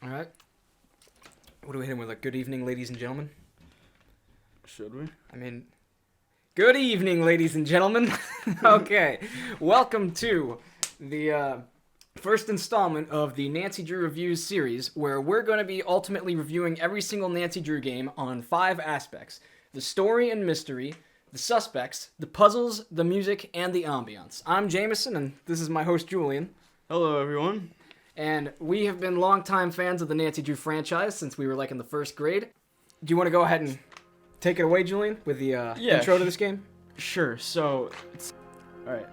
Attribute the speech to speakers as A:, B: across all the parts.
A: All right. What do we hit him with? Like, good evening, ladies and gentlemen?
B: Should we?
A: I mean, good evening, ladies and gentlemen. Okay. Welcome to the first installment of the Nancy Drew Reviews series, where we're going to be ultimately reviewing every single Nancy Drew game on 5 aspects: the story and mystery, the suspects, the puzzles, the music, and the ambiance. I'm Jameson, and this is my host, Julian.
B: Hello, everyone.
A: And we have been longtime fans of the Nancy Drew franchise since we were like in the first grade. Do you want to go ahead and take it away, Julian, with the intro to this game?
B: Sure. So, all right.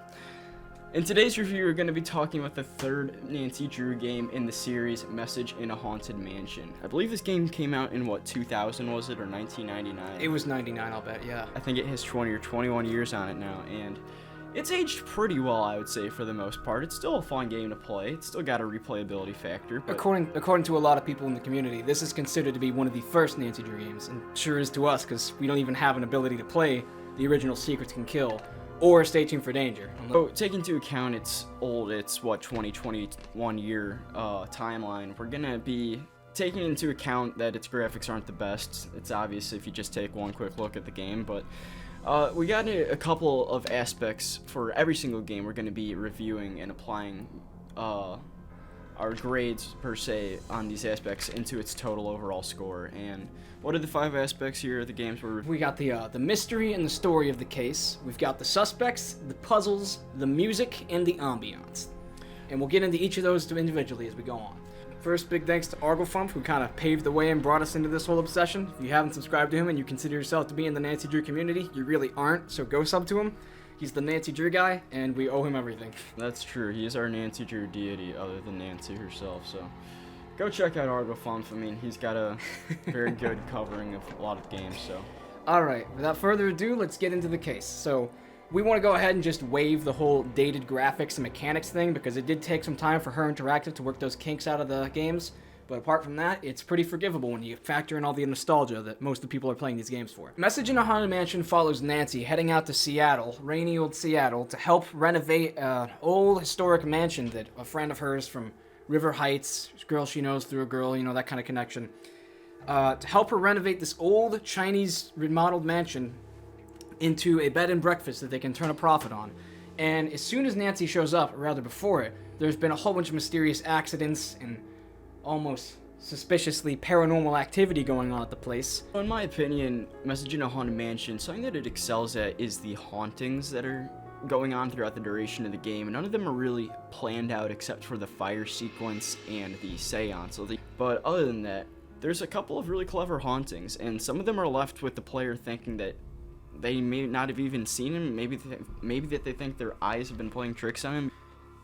B: In today's review, we're going to be talking about the third Nancy Drew game in the series, Message in a Haunted Mansion. I believe this game came out in, 2000 was it, or 1999?
A: It was 99, I'll bet, yeah.
B: I think it has 20 or 21 years on it now, and it's aged pretty well, I would say, for the most part. It's still a fun game to play. It's still got a replayability factor. But
A: According to a lot of people in the community, this is considered to be one of the first Nancy Drew games, and sure is to us, because we don't even have an ability to play the original Secrets Can Kill, or Stay Tuned for Danger.
B: So, taking into account it's old, it's 2021 year timeline, we're gonna be taking into account that its graphics aren't the best. It's obvious if you just take one quick look at the game, but we got a couple of aspects for every single game we're gonna be reviewing and applying our grades, per se, on these aspects into its total overall score. And what are the 5 aspects here of the games we're reviewing?
A: We got the mystery and the story of the case. We've got the suspects, the puzzles, the music, and the ambiance. And we'll get into each of those individually as we go on. First, big thanks to Arglefumph, who kind of paved the way and brought us into this whole obsession. If you haven't subscribed to him and you consider yourself to be in the Nancy Drew community, you really aren't, so go sub to him. He's the Nancy Drew guy, and we owe him everything.
B: That's true. He is our Nancy Drew deity, other than Nancy herself, so go check out Arglefumph. I mean, he's got a very good covering of a lot of games, so.
A: Alright, without further ado, let's get into the case. So, we want to go ahead and just waive the whole dated graphics and mechanics thing, because it did take some time for Her Interactive to work those kinks out of the games. But apart from that, it's pretty forgivable when you factor in all the nostalgia that most of the people are playing these games for. Message in a Haunted Mansion follows Nancy heading out to Seattle, rainy old Seattle, to help renovate an old historic mansion that a friend of hers from River Heights, girl she knows through a girl, you know, that kind of connection, to help her renovate this old Chinese remodeled mansion into a bed and breakfast that they can turn a profit on. And as soon as Nancy shows up, or rather before it, there's been a whole bunch of mysterious accidents and almost suspiciously paranormal activity going on at the place.
B: In my opinion, Message in a Haunted Mansion, something that it excels at is the hauntings that are going on throughout the duration of the game. None of them are really planned out except for the fire sequence and the seance. But other than that, there's a couple of really clever hauntings, and some of them are left with the player thinking that they may not have even seen him, maybe that they think their eyes have been playing tricks on him.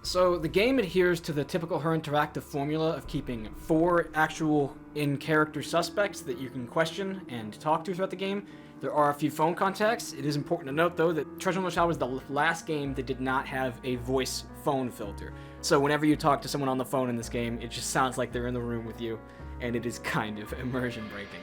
A: So the game adheres to the typical Her Interactive formula of keeping 4 actual in-character suspects that you can question and talk to throughout the game. There are a few phone contacts. It is important to note, though, that Treasure on the Shore was the last game that did not have a voice phone filter. So whenever you talk to someone on the phone in this game, it just sounds like they're in the room with you, and it is kind of immersion breaking.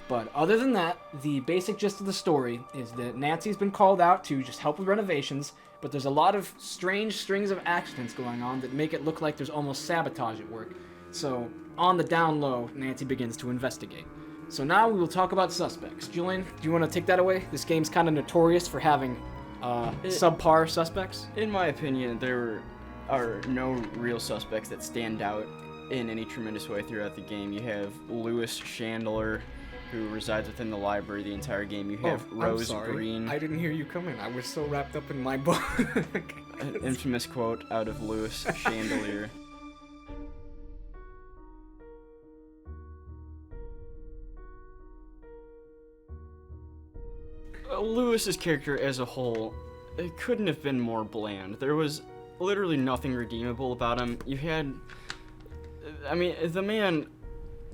A: But other than that, the basic gist of the story is that Nancy's been called out to just help with renovations, but there's a lot of strange strings of accidents going on that make it look like there's almost sabotage at work. So, on the down low, Nancy begins to investigate. So now we will talk about suspects. Julian, do you want to take that away? This game's kind of notorious for having subpar suspects.
B: In my opinion, there are no real suspects that stand out in any tremendous way throughout the game. You have Louis Chandler, who resides within the library the entire game. You have Rose Green.
A: I didn't hear you coming. I was so wrapped up in my book.
B: An infamous quote out of Louis Chandelier. Lewis's character as a whole, it couldn't have been more bland. There was literally nothing redeemable about him. You had, I mean, the man,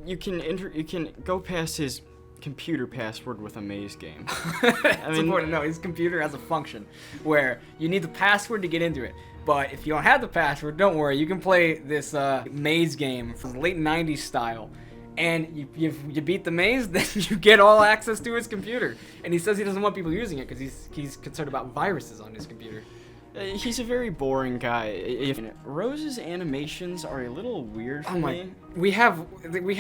B: you can go past his computer password with a maze game.
A: It's important to know his computer has a function where you need the password to get into it. But if you don't have the password, don't worry. You can play this maze game from the late 90s style. And you beat the maze, then you get all access to his computer. And he says he doesn't want people using it because he's concerned about viruses on his computer.
B: He's a very boring guy. Rose's animations are a little weird for me.
A: We have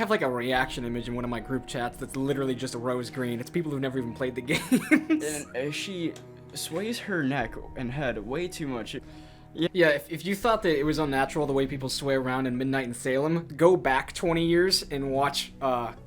A: like a reaction image in one of my group chats that's literally just a rose green. It's people who've never even played the games.
B: And she sways her neck and head way too much.
A: Yeah, if you thought that it was unnatural the way people sway around in Midnight in Salem, go back 20 years and watch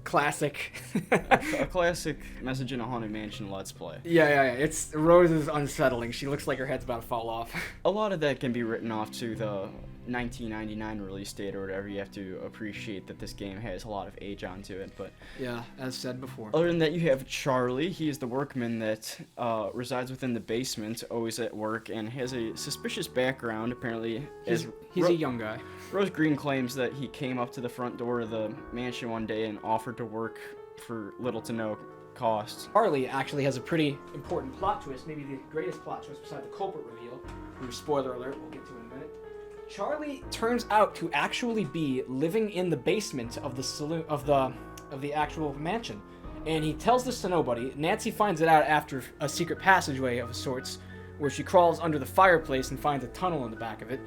A: classic...
B: a classic Message in a Haunted Mansion Let's Play.
A: Yeah. Rose is unsettling. She looks like her head's about to fall off.
B: A lot of that can be written off to the 1999 release date or whatever. You have to appreciate that this game has a lot of age onto it, but...
A: Yeah, as said before.
B: Other than that, you have Charlie. He is the workman that resides within the basement, always at work, and has a suspicious background, apparently.
A: He's a young guy.
B: Rose Green claims that he came up to the front door of the mansion one day and offered to work for little to no cost.
A: Charlie actually has a pretty important plot twist, maybe the greatest plot twist beside the culprit reveal, whose spoiler alert we'll get to in a minute. Charlie turns out to actually be living in the basement of the saloon of the actual mansion, and he tells this to nobody. Nancy finds it out after a secret passageway of sorts, where she crawls under the fireplace and finds a tunnel in the back of it,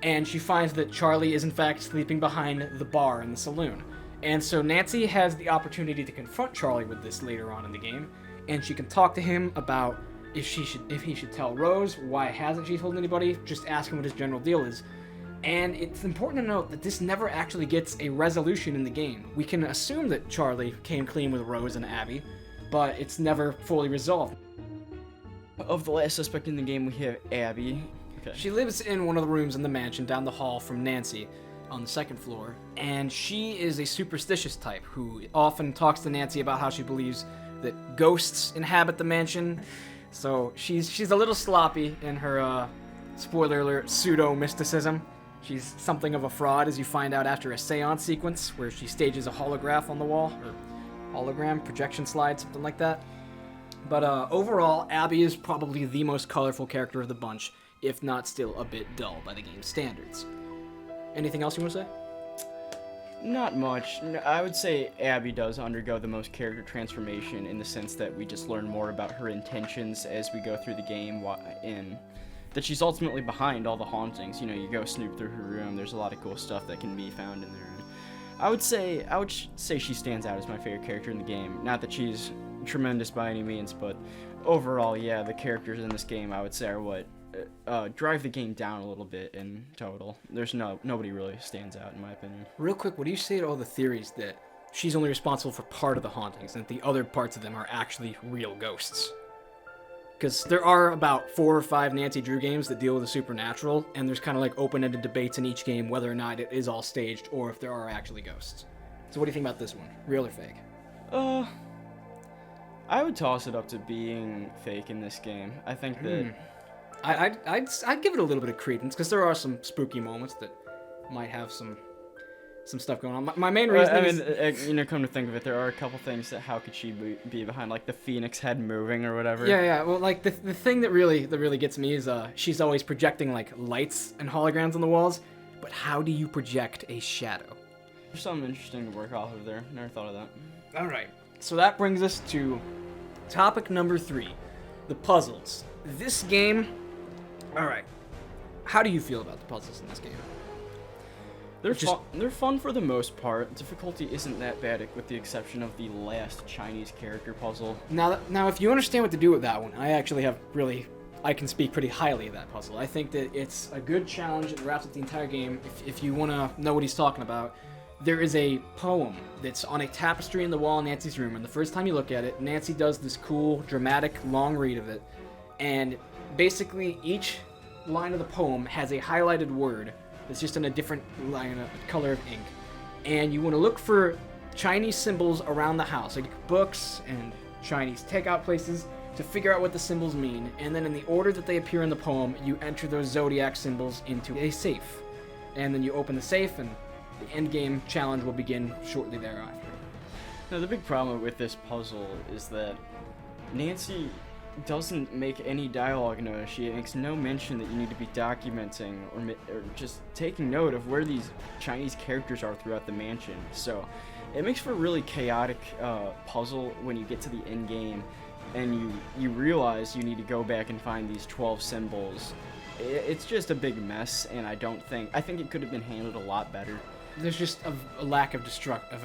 A: and she finds that Charlie is in fact sleeping behind the bar in the saloon. And so Nancy has the opportunity to confront Charlie with this later on in the game, and she can talk to him about if he should tell Rose, why hasn't she told anybody, just ask him what his general deal is. And it's important to note that this never actually gets a resolution in the game. We can assume that Charlie came clean with Rose and Abby, but it's never fully resolved.
B: Of the last suspect in the game, we have Abby. Okay.
A: She lives in one of the rooms in the mansion down the hall from Nancy on the second floor, and she is a superstitious type who often talks to Nancy about how she believes that ghosts inhabit the mansion. So she's a little sloppy in her, spoiler alert, pseudo-mysticism. She's something of a fraud, as you find out after a seance sequence where she stages a holograph on the wall, or hologram, projection slide, something like that. But overall, Abby is probably the most colorful character of the bunch, if not still a bit dull by the game's standards. Anything else you want to say?
B: Not much. I would say Abby does undergo the most character transformation in the sense that we just learn more about her intentions as we go through the game, and that she's ultimately behind all the hauntings. You know, you go snoop through her room, there's a lot of cool stuff that can be found in there. I would say she stands out as my favorite character in the game. Not that she's tremendous by any means, but overall, yeah, the characters in this game I would say are what drive the game down a little bit in total. There's nobody really stands out in my opinion.
A: Real quick, what do you say to all the theories that she's only responsible for part of the hauntings and that the other parts of them are actually real ghosts? Because there are about 4 or 5 Nancy Drew games that deal with the supernatural, and there's kind of like open-ended debates in each game whether or not it is all staged or if there are actually ghosts. So what do you think about this one? Real or fake?
B: I would toss it up to being fake in this game. I think that...
A: I'd give it a little bit of credence, because there are some spooky moments that might have some stuff going on. My main reason is...
B: come to think of it, there are a couple things that how could she be behind, like the phoenix head moving or whatever.
A: Yeah, well, like, the thing that really gets me is she's always projecting, like, lights and holograms on the walls, but how do you project a shadow?
B: There's something interesting to work off of there. Never thought of that.
A: Alright, so that brings us to topic number 3, the puzzles. This game... Alright, how do you feel about the puzzles in this game?
B: They're fun for the most part. Difficulty isn't that bad, with the exception of the last Chinese character puzzle.
A: Now, if you understand what to do with that one, I can speak pretty highly of that puzzle. I think that it's a good challenge and wraps up the entire game. If you want to know what he's talking about, there is a poem that's on a tapestry in the wall in Nancy's room, and the first time you look at it, Nancy does this cool, dramatic, long read of it, and basically each line of the poem has a highlighted word that's just in a different line, color of ink, and you want to look for Chinese symbols around the house, like books and Chinese takeout places, to figure out what the symbols mean, and then in the order that they appear in the poem, you enter those zodiac symbols into a safe, and then you open the safe, and the end game challenge will begin shortly thereafter.
B: Now, the big problem with this puzzle is that Nancy doesn't make any dialogue note. She makes no mention that you need to be documenting or just taking note of where these Chinese characters are throughout the mansion. So it makes for a really chaotic puzzle when you get to the end game and you realize you need to go back and find these 12 symbols It's just a big mess, and I think it could have been handled a lot better.
A: There's just a lack of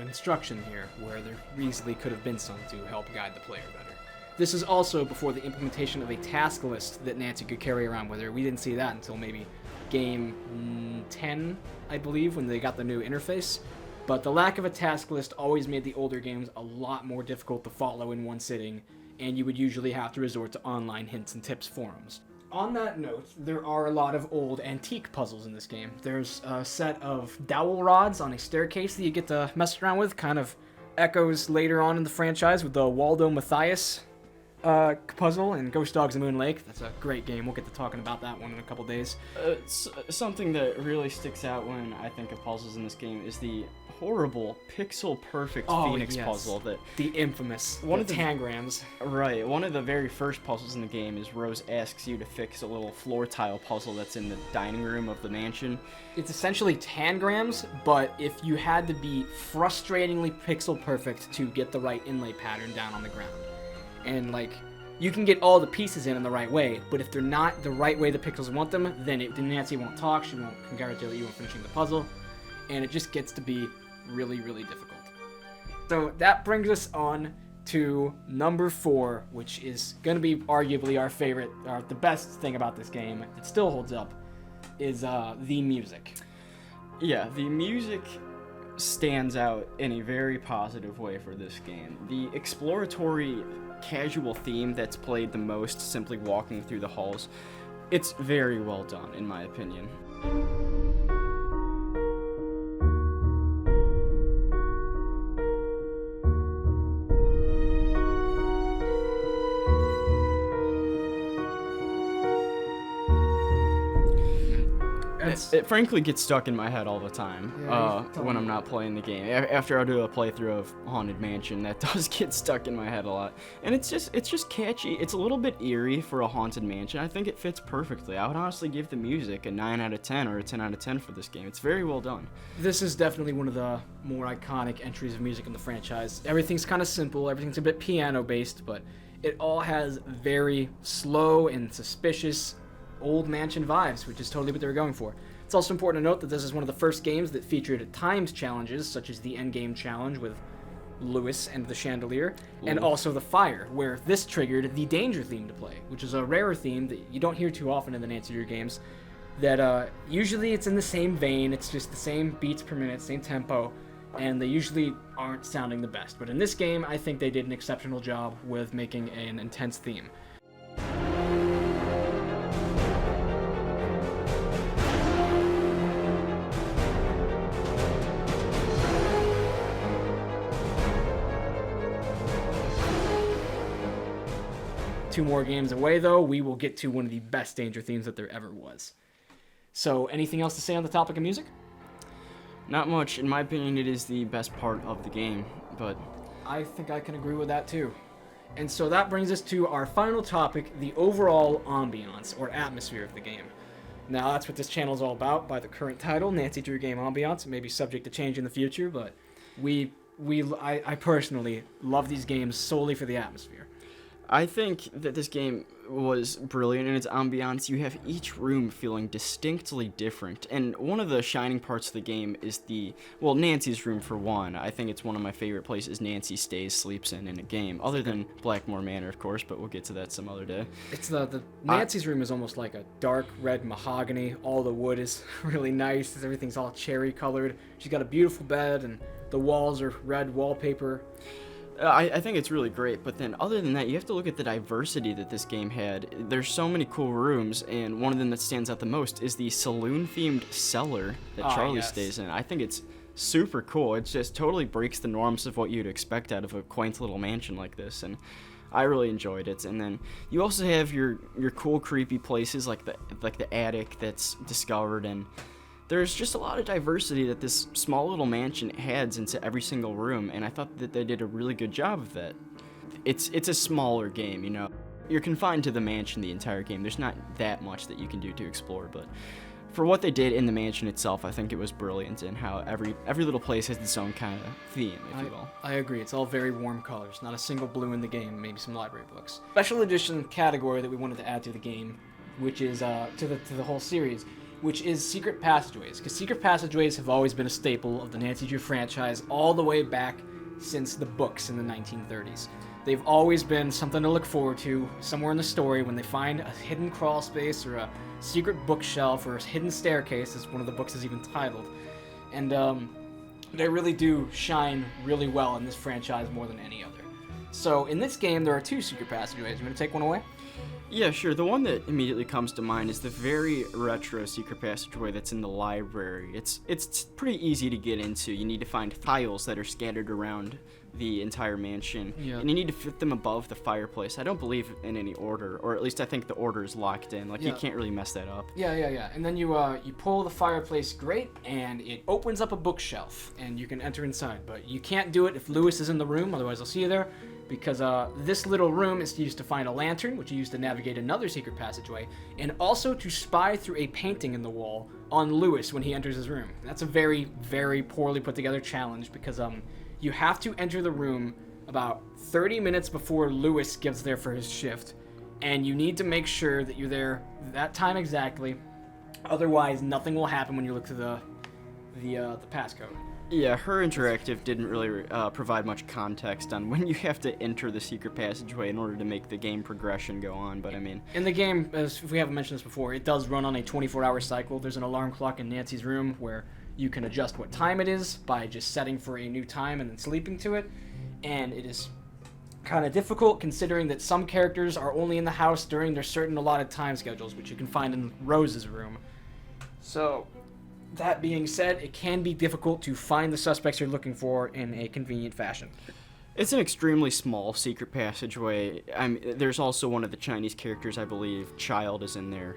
A: instruction here, where there easily could have been some to help guide the player better. This is also before the implementation of a task list that Nancy could carry around with her. We didn't see that until maybe game 10, I believe, when they got the new interface. But the lack of a task list always made the older games a lot more difficult to follow in one sitting, and you would usually have to resort to online hints and tips forums. On that note, there are a lot of old antique puzzles in this game. There's a set of dowel rods on a staircase that you get to mess around with, kind of echoes later on in the franchise with the Waldo Matthias puzzle and Ghost Dogs and Moon Lake. That's a great game. We'll get to talking about that one in a couple days.
B: Something that really sticks out when I think of puzzles in this game is the horrible pixel perfect Phoenix puzzle that
A: the infamous
B: one
A: the
B: of the
A: tangrams.
B: Right, one of the very first puzzles in the game is Rose asks you to fix a little floor tile puzzle that's in the dining room of the mansion.
A: It's essentially tangrams, but if you had to be frustratingly pixel perfect to get the right inlay pattern down on the ground. And like, you can get all the pieces in the right way, but if they're not the right way the pixels want them, then Nancy won't talk, she won't congratulate you on finishing the puzzle, and it just gets to be really, really difficult. So that brings us on to number 4, which is going to be arguably our favorite, or the best thing about this game, it still holds up, is the music.
B: Yeah, the music stands out in a very positive way for this game. The exploratory casual theme that's played the most, simply walking through the halls, it's very well done in my opinion. It frankly gets stuck in my head all the time when I'm not playing the game. After I do a playthrough of Haunted Mansion, that does get stuck in my head a lot. And it's just catchy. It's a little bit eerie for a Haunted Mansion. I think it fits perfectly. I would honestly give the music a 9 out of 10 or a 10 out of 10 for this game. It's very well done.
A: This is definitely one of the more iconic entries of music in the franchise. Everything's kind of simple. Everything's a bit piano-based, but it all has very slow and suspicious old mansion vibes, which is totally what they were going for. It's also important to note that this is one of the first games that featured timed challenges, such as the endgame challenge with Lewis and the chandelier, and also the fire, where this triggered the danger theme to play, which is a rarer theme that you don't hear too often in the Nancy Drew games, that usually it's in the same vein, it's just the same beats per minute, same tempo, and they usually aren't sounding the best. But in this game, I think they did an exceptional job with making an intense theme. Two more games away, though, we will get to one of the best danger themes that there ever was. So, anything else to say on the topic of music?
B: Not much. In my opinion, it is the best part of the game, but
A: I think I can agree with that, too. And so that brings us to our final topic, the overall ambiance, or atmosphere of the game. Now, that's what this channel is all about by the current title, Nancy Drew Game Ambiance. It may be subject to change in the future, but I personally love these games solely for the atmosphere.
B: I think that this game was brilliant in its ambiance. You have each room feeling distinctly different, and one of the shining parts of the game is Nancy's room for one. I think it's one of my favorite places Nancy sleeps in a game, other than Blackmore Manor, of course, but we'll get to that some other day.
A: It's the Nancy's room is almost like a dark red mahogany. All the wood is really nice. Everything's all cherry colored. She's got a beautiful bed, and the walls are red wallpaper.
B: I think it's really great, but then other than that, you have to look at the diversity that this game had. There's so many cool rooms, and one of them that stands out the most is the saloon-themed cellar that Charlie stays in. I think it's super cool. It just totally breaks the norms of what you'd expect out of a quaint little mansion like this, and I really enjoyed it. And then you also have your cool, creepy places like the attic that's discovered, and there's just a lot of diversity that this small little mansion adds into every single room, and I thought that they did a really good job of that. It's a smaller game, you know. You're confined to the mansion the entire game. There's not that much that you can do to explore, but for what they did in the mansion itself, I think it was brilliant in how every little place has its own kind of theme, if you will.
A: I agree. It's all very warm colors. Not a single blue in the game, maybe some library books. Special edition category that we wanted to add to the game which is to the whole series, which is secret passageways. Because secret passageways have always been a staple of the Nancy Drew franchise all the way back since the books in the 1930s. They've always been something to look forward to somewhere in the story when they find a hidden crawl space or a secret bookshelf or a hidden staircase, as one of the books is even titled. And they really do shine really well in this franchise more than any other. So in this game, there are 2 secret passageways. You want to take one away?
B: Yeah, sure. The one that immediately comes to mind is the very retro secret passageway that's in the library. It's pretty easy to get into. You need to find tiles that are scattered around the entire mansion, and you need to fit them above the fireplace. I don't believe in any order, or at least I think the order is locked in. Like, you can't really mess that up.
A: Yeah. And then you pull the fireplace grate, and it opens up a bookshelf, and you can enter inside. But you can't do it if Lewis is in the room, otherwise I'll see you there. Because this little room is used to find a lantern, which you use to navigate another secret passageway, and also to spy through a painting in the wall on Lewis when he enters his room. And that's a very, very poorly put together challenge, because you have to enter the room about 30 minutes before Lewis gets there for his shift, and you need to make sure that you're there that time exactly. Otherwise, nothing will happen when you look through the passcode.
B: Yeah, her interactive didn't really provide much context on when you have to enter the secret passageway in order to make the game progression go on, but I mean...
A: In the game, as we haven't mentioned this before, it does run on a 24-hour cycle. There's an alarm clock in Nancy's room where you can adjust what time it is by just setting for a new time and then sleeping to it, and it is kind of difficult considering that some characters are only in the house during their certain allotted time schedules, which you can find in Rose's room. So... that being said, it can be difficult to find the suspects you're looking for in a convenient fashion.
B: It's an extremely small secret passageway. There's also one of the Chinese characters, I believe. Child is in there.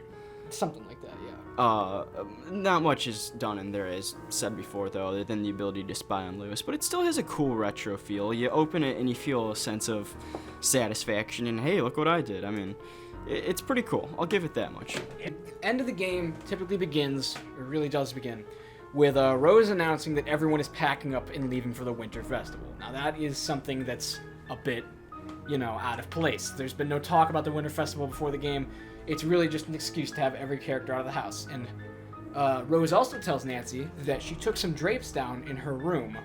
A: Something like that, yeah.
B: Not much is done in there, as said before, though, other than the ability to spy on Lewis. But it still has a cool retro feel. You open it and you feel a sense of satisfaction and, hey, look what I did. I mean... it's pretty cool. I'll give it that much.
A: The end of the game typically begins, or really does begin, with Rose announcing that everyone is packing up and leaving for the Winter Festival. Now that is something that's a bit, out of place. There's been no talk about the Winter Festival before the game. It's really just an excuse to have every character out of the house. And Rose also tells Nancy that she took some drapes down in her room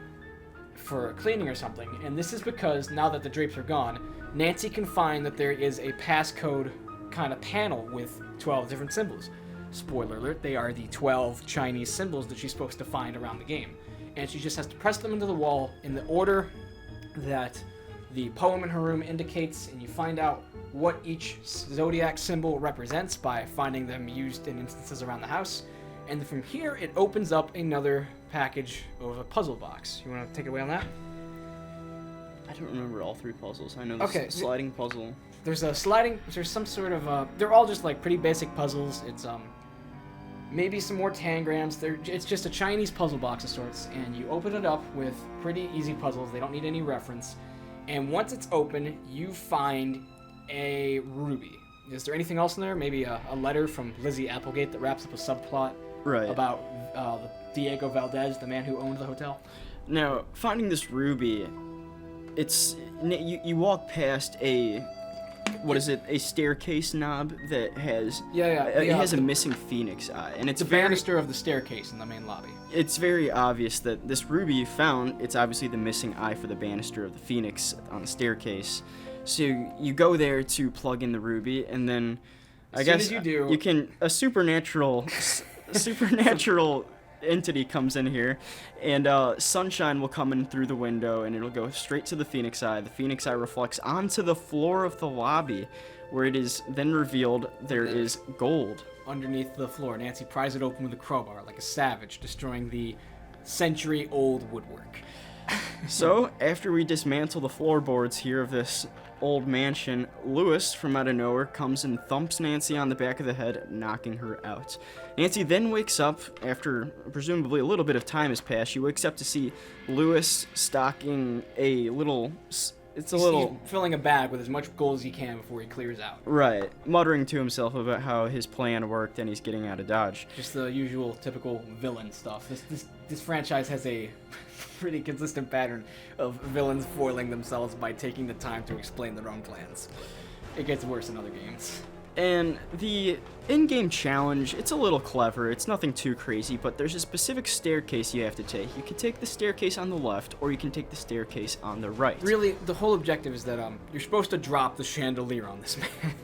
A: for cleaning or something. And this is because now that the drapes are gone, Nancy can find that there is a passcode kind of panel with 12 different symbols. Spoiler alert, they are the 12 Chinese symbols that she's supposed to find around the game. And she just has to press them into the wall in the order that the poem in her room indicates, and you find out what each zodiac symbol represents by finding them used in instances around the house. And from here, it opens up another package of a puzzle box. You want to take it away on that?
B: I don't remember all 3 puzzles. I know the sliding puzzle.
A: There's some sort of, they're all just like pretty basic puzzles. It's, maybe some more tangrams. It's just a Chinese puzzle box of sorts, and you open it up with pretty easy puzzles. They don't need any reference. And once it's open, you find a ruby. Is there anything else in there? Maybe a letter from Lizzie Applegate that wraps up a subplot about Diego Valdez, the man who owned the hotel?
B: Now, finding this ruby, it's you walk past a staircase knob that has it has a missing phoenix eye, and it's
A: the banister of the staircase in the main lobby.
B: It's very obvious that this ruby you found, it's obviously the missing eye for the banister of the phoenix on the staircase. So you go there to plug in the ruby, and then you can a supernatural entity comes in here, and sunshine will come in through the window, and it'll go straight to the phoenix eye. The phoenix eye reflects onto the floor of the lobby, where it is then revealed there is gold
A: underneath the floor. Nancy pries it open with a crowbar like a savage, destroying the century-old woodwork.
B: So, after we dismantle the floorboards here of this old mansion, Lewis, from out of nowhere, comes and thumps Nancy on the back of the head, knocking her out. Nancy then wakes up, after presumably a little bit of time has passed. She wakes up to see Lewis stocking a little... He's
A: filling a bag with as much gold as he can before he clears out.
B: Right. Muttering to himself about how his plan worked and he's getting out of Dodge.
A: Just the usual, typical villain stuff. This franchise has a pretty consistent pattern of villains foiling themselves by taking the time to explain their own plans. It gets worse in other games.
B: And the in-game challenge, it's a little clever. It's nothing too crazy, but there's a specific staircase you have to take. You can take the staircase on the left, or you can take the staircase on the right.
A: Really, the whole objective is that you're supposed to drop the chandelier on this man.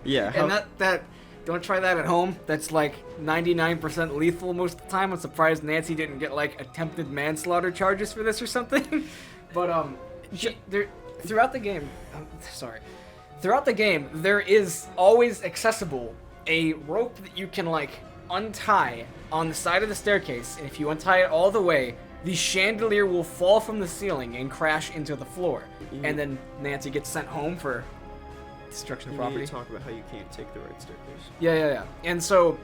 B: Yeah.
A: And that don't try that at home. That's like 99% lethal most of the time. I'm surprised Nancy didn't get like attempted manslaughter charges for this or something. But throughout the game, throughout the game, there is always accessible a rope that you can like untie on the side of the staircase, and if you untie it all the way, the chandelier will fall from the ceiling and crash into the floor. And then Nancy gets sent home for destruction of property.
B: You need to talk about how you can't take the right staircase.
A: Yeah. And so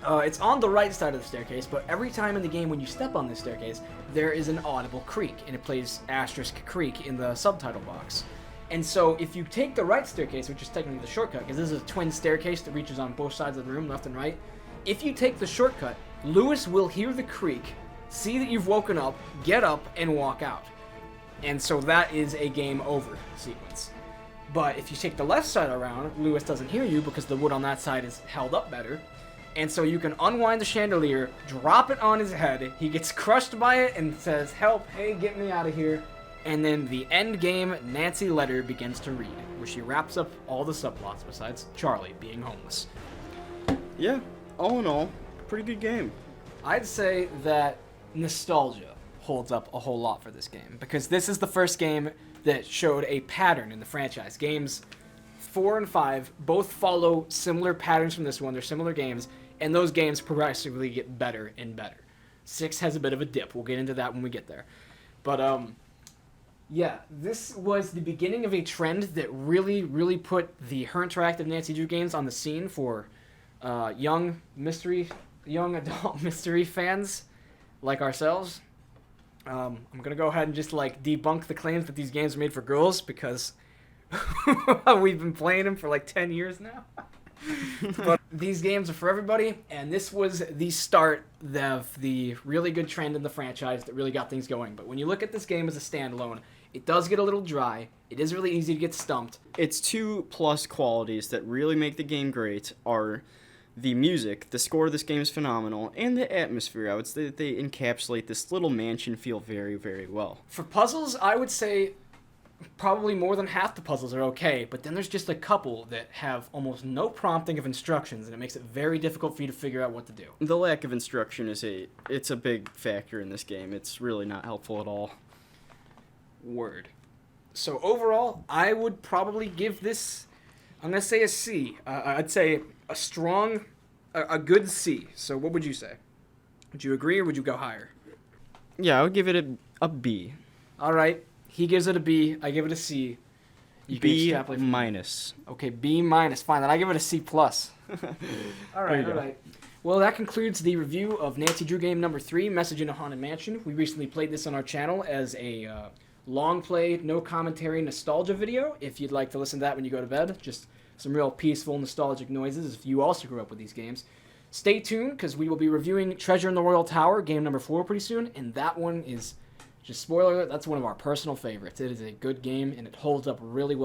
A: it's on the right side of the staircase, but every time in the game when you step on this staircase, there is an audible creak, and it plays *creak in the subtitle box. And so if you take the right staircase, which is technically the shortcut, because this is a twin staircase that reaches on both sides of the room, left and right, if you take the shortcut, Lewis will hear the creak, see that you've woken up, get up, and walk out. And so that is a game over sequence. But if you take the left side around, Lewis doesn't hear you because the wood on that side is held up better. And so you can unwind the chandelier, drop it on his head, he gets crushed by it and says, "Help, hey, get me out of here." And then the end game Nancy letter begins to read, where she wraps up all the subplots besides Charlie being homeless.
B: Yeah, all in all, pretty good game.
A: I'd say that nostalgia holds up a whole lot for this game, because this is the first game that showed a pattern in the franchise. Games 4 and 5 both follow similar patterns from this one. They're similar games, and those games progressively get better and better. 6 has a bit of a dip. We'll get into that when we get there. But, yeah, this was the beginning of a trend that really, really put the Her Interactive Nancy Drew games on the scene for young adult mystery fans like ourselves. I'm gonna go ahead and just like debunk the claims that these games are made for girls, because we've been playing them for like 10 years now. But these games are for everybody, and this was the start of the really good trend in the franchise that really got things going. But when you look at this game as a standalone, it does get a little dry. It is really easy to get stumped.
B: Its 2+ qualities that really make the game great are the music. The score of this game is phenomenal, and the atmosphere. I would say that they encapsulate this little mansion feel very, very well.
A: For puzzles, I would say probably more than half the puzzles are okay, but then there's just a couple that have almost no prompting of instructions, and it makes it very difficult for you to figure out what to do.
B: The lack of instruction is it's a big factor in this game. It's really not helpful at all.
A: Word. So overall, I would probably give this, I'm going to say a C. I'd say a good C. So what would you say? Would you agree or would you go higher?
B: Yeah, I would give it a B.
A: All right. He gives it a B. I give it a C. You
B: B
A: can extrapolate from
B: minus.
A: Okay, B minus. Fine. Then I give it a C plus. All right. Well, that concludes the review of Nancy Drew game number 3, Message in a Haunted Mansion. We recently played this on our channel as a long play, no commentary nostalgia video. If you'd like to listen to that when you go to bed, just some real peaceful, nostalgic noises if you also grew up with these games. Stay tuned, because we will be reviewing Treasure in the Royal Tower, game number 4, pretty soon, and that one is, just spoiler alert, that's one of our personal favorites. It is a good game, and it holds up really well.